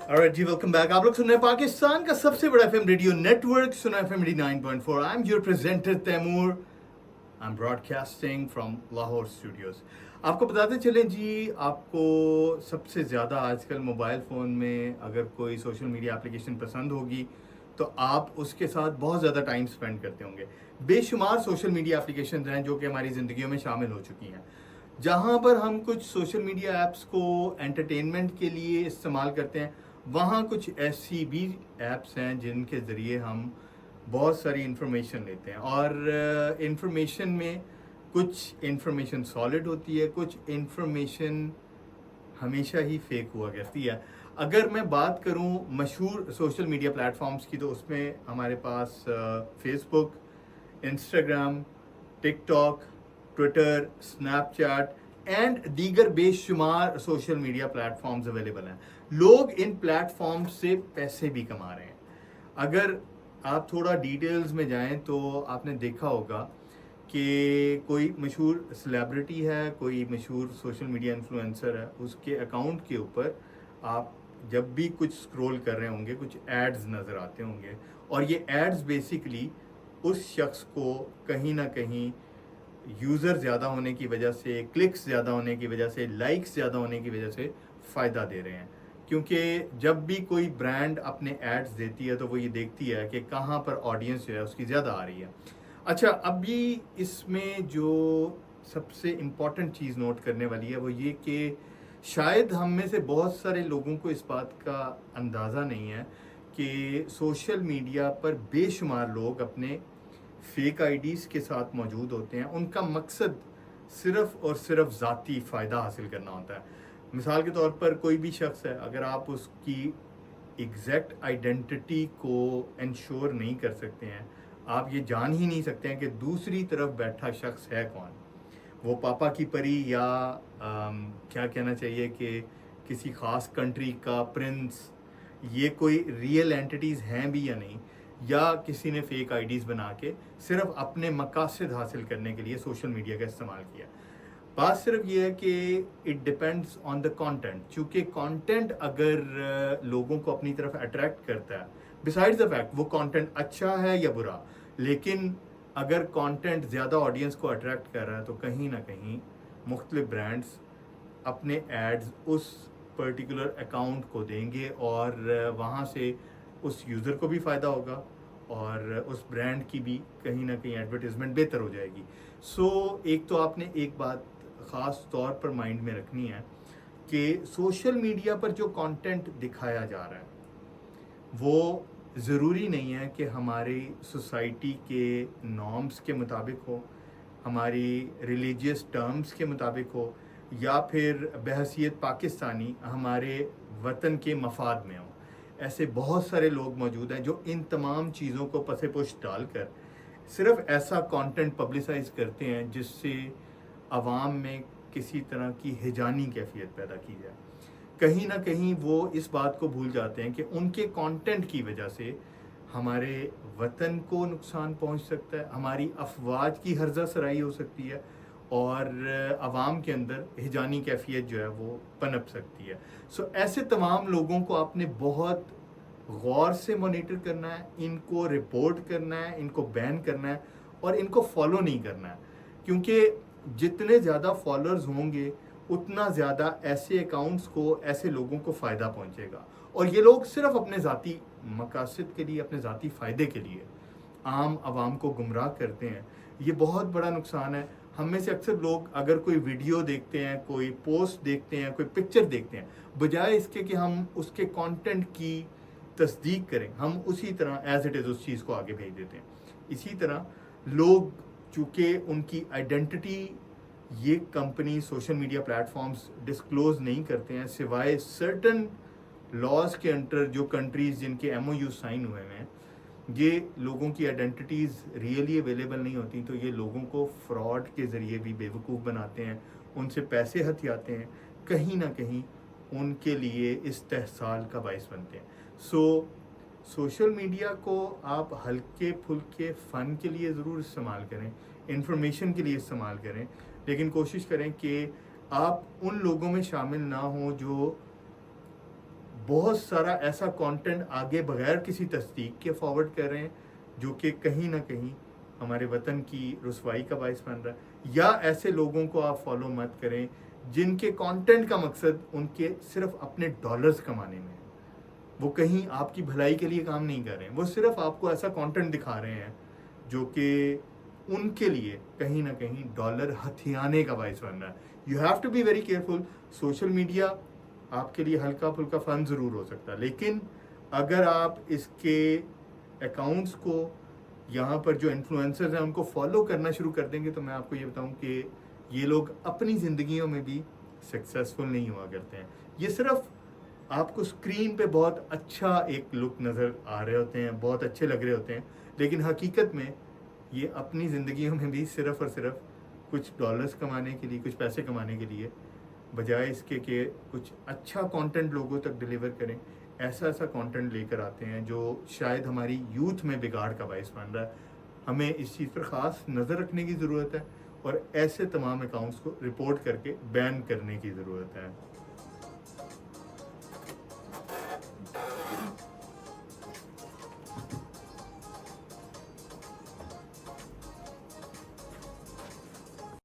Alright जी, welcome back. आप लोग सुन रहे हैं पाकिस्तान का सबसे बड़ा एफएम रेडियो नेटवर्क सुना FM 89.4। I am your presenter Taimur. I am broadcasting from Lahore studios. आपको बताते चले जी, आपको सबसे ज़्यादा आजकल मोबाइल फ़ोन में अगर कोई सोशल मीडिया एप्लीकेशन पसंद होगी तो आप उसके साथ बहुत ज़्यादा टाइम स्पेंड करते होंगे। बेशुमार सोशल मीडिया एप्लीकेशन हैं जो कि हमारी ज़िंदगियों में शामिल हो चुकी हैं, जहाँ पर हम कुछ सोशल मीडिया ऐप्स को एंटरटेनमेंट के लिए इस्तेमाल करते हैं, वहाँ कुछ ऐसी भी ऐप्स हैं जिनके ज़रिए हम बहुत सारी इन्फॉर्मेशन लेते हैं। और इन्फॉर्मेशन में कुछ इन्फॉर्मेशन सॉलिड होती है, कुछ इन्फॉर्मेशन हमेशा ही फेक हुआ करती है। अगर मैं बात करूं मशहूर सोशल मीडिया प्लेटफॉर्म्स की, तो उसमें हमारे पास Facebook, Instagram, TikTok, Twitter, Snapchat and दीगर बेशुमार सोशल मीडिया प्लेटफॉर्म्स अवेलेबल हैं। लोग इन प्लेटफॉर्म्स से पैसे भी कमा रहे हैं। अगर आप थोड़ा डिटेल्स में जाएं तो आपने देखा होगा कि कोई मशहूर सेलिब्रिटी है, कोई मशहूर सोशल मीडिया इन्फ्लुएंसर है, उसके अकाउंट के ऊपर आप जब भी कुछ स्क्रॉल कर रहे होंगे कुछ एड्स नज़र आते होंगे, और ये एड्स बेसिकली उस शख्स को कहीं ना कहीं यूज़र ज़्यादा होने की वजह से, क्लिक्स ज़्यादा होने की वजह से, लाइक्स ज़्यादा होने की वजह से फ़ायदा दे रहे हैं। क्योंकि जब भी कोई ब्रांड अपने एड्स देती है तो वो ये देखती है कि कहाँ पर ऑडियंस जो है उसकी ज़्यादा आ रही है। अच्छा, अभी इसमें जो सबसे इम्पॉर्टेंट चीज़ नोट करने वाली है वो ये कि शायद हम में से बहुत सारे लोगों को इस बात का अंदाज़ा नहीं है कि सोशल मीडिया पर बेशुमार लोग अपने फेक आईडीज़ के साथ मौजूद होते हैं। उनका मकसद सिर्फ़ और सिर्फ ज़ाती फ़ायदा हासिल करना होता है। मिसाल के तौर पर कोई भी शख्स है, अगर आप उसकी एग्जैक्ट आइडेंटिटी को इंश्योर नहीं कर सकते हैं, आप ये जान ही नहीं सकते हैं कि दूसरी तरफ बैठा शख्स है कौन, वो पापा की परी या क्या कहना चाहिए कि किसी ख़ास कंट्री का प्रिंस, ये कोई रियल एंटिटीज़ हैं भी या नहीं, या किसी ने फेक आईडीज़ बना के सिर्फ अपने मकासद हासिल करने के लिए सोशल मीडिया का इस्तेमाल किया। बात सिर्फ ये है कि it depends on the content. चूँकि कंटेंट अगर लोगों को अपनी तरफ अट्रैक्ट करता है, बिसाइड्स द फैक्ट वो कंटेंट अच्छा है या बुरा, लेकिन अगर कंटेंट ज़्यादा ऑडियंस को अट्रैक्ट कर रहा है तो कहीं ना कहीं मुख्तलिफ ब्रांड्स अपने एड्स उस पर्टिकुलर अकाउंट को देंगे, और वहाँ से उस यूज़र को भी फ़ायदा होगा और उस ब्रांड की भी कहीं ना कहीं एडवर्टीज़मेंट बेहतर हो जाएगी। सो एक तो आपने एक बात ख़ास तौर पर माइंड में रखनी है कि सोशल मीडिया पर जो कंटेंट दिखाया जा रहा है वो ज़रूरी नहीं है कि हमारी सोसाइटी के नॉर्म्स के मुताबिक हो, हमारी रिलीजियस टर्म्स के मुताबिक हो, या फिर बहसीत पाकिस्तानी हमारे वतन के मफाद में हो। ऐसे बहुत सारे लोग मौजूद हैं जो इन तमाम चीज़ों को पसे पुश डालकर सिर्फ ऐसा कंटेंट पब्लिसाइज करते हैं जिससे आवाम में किसी तरह की हिजानी कैफियत पैदा की जाए। कहीं ना कहीं वो इस बात को भूल जाते हैं कि उनके कंटेंट की वजह से हमारे वतन को नुकसान पहुंच सकता है, हमारी अफवाज की हर्जा सराई हो सकती है, और आवाम के अंदर हिजानी कैफियत जो है वो पनप सकती है। सो ऐसे तमाम लोगों को आपने बहुत गौर से मॉनिटर करना है, इनको रिपोर्ट करना है, इनको बैन करना है और इनको फॉलो नहीं करना है। क्योंकि जितने ज़्यादा फॉलोअर्स होंगे उतना ज़्यादा ऐसे अकाउंट्स को, ऐसे लोगों को फ़ायदा पहुंचेगा, और ये लोग सिर्फ अपने ज़ाती मकासद के लिए, अपने ज़ाती फ़ायदे के लिए आम आवाम को गुमराह करते हैं। ये बहुत बड़ा नुकसान है। हम में से अक्सर लोग अगर कोई वीडियो देखते हैं, कोई पोस्ट देखते हैं, कोई पिक्चर देखते हैं, बजाय इसके कि हम उसके कंटेंट की तस्दीक करें, हम उसी तरह एज इट इज़ उस चीज़ को आगे भेज देते हैं। इसी तरह लोग, चूँकि उनकी आइडेंटिटी ये company, social media platforms disclose नहीं करते हैं सिवाय सर्टन लॉज के अंडर, जो कंट्रीज़ जिनके MOU साइन हुए हैं, ये लोगों की आइडेंटिटीज़ रियली अवेलेबल नहीं होती, तो ये लोगों को फ्रॉड के ज़रिए भी बेवकूफ़ बनाते हैं, उनसे पैसे हथियाते हैं, कहीं ना कहीं उनके लिए इस्तेहसाल का बायस बनते हैं। सोशल मीडिया को आप हल्के फुल्के फ़न के लिए ज़रूर इस्तेमाल करें, इंफॉर्मेशन के लिए इस्तेमाल करें, लेकिन कोशिश करें कि आप उन लोगों में शामिल ना हों जो بہت سارا ایسا کانٹینٹ آگے بغیر کسی تصدیق کے فارورڈ کر رہے ہیں جو کہ کہیں نہ کہیں ہمارے وطن کی رسوائی کا باعث بن رہا ہے. یا ایسے لوگوں کو آپ فالو مت کریں جن کے کانٹینٹ کا مقصد ان کے صرف اپنے ڈالرز کمانے میں ہے. وہ کہیں آپ کی بھلائی کے لیے کام نہیں کر رہے ہیں, وہ صرف آپ کو ایسا کانٹینٹ دکھا رہے ہیں جو کہ ان کے لیے کہیں نہ کہیں ڈالر ہتھیانے کا باعث بن رہا ہے. You have to be very careful. Social media آپ کے لیے ہلکا پھلکا فن ضرور ہو سکتا ہے, لیکن اگر آپ اس کے اکاؤنٹس کو, یہاں پر جو انفلوئنسرز ہیں ان کو فالو کرنا شروع کر دیں گے, تو میں آپ کو یہ بتاؤں کہ یہ لوگ اپنی زندگیوں میں بھی سکسیزفل نہیں ہوا کرتے ہیں. یہ صرف آپ کو اسکرین پہ بہت اچھا ایک لک نظر آ رہے ہوتے ہیں, بہت اچھے لگ رہے ہوتے ہیں, لیکن حقیقت میں یہ اپنی زندگیوں میں بھی صرف اور صرف کچھ ڈالرز کمانے کے لیے, کچھ پیسے کمانے کے لیے, بجائے اس کے کہ کچھ اچھا کانٹینٹ لوگوں تک ڈیلیور کریں, ایسا کانٹینٹ لے کر آتے ہیں جو شاید ہماری یوتھ میں بگاڑ کا باعث بن رہا ہے. ہمیں اس چیز پر خاص نظر رکھنے کی ضرورت ہے اور ایسے تمام اکاؤنٹس کو رپورٹ کر کے بین کرنے کی ضرورت ہے.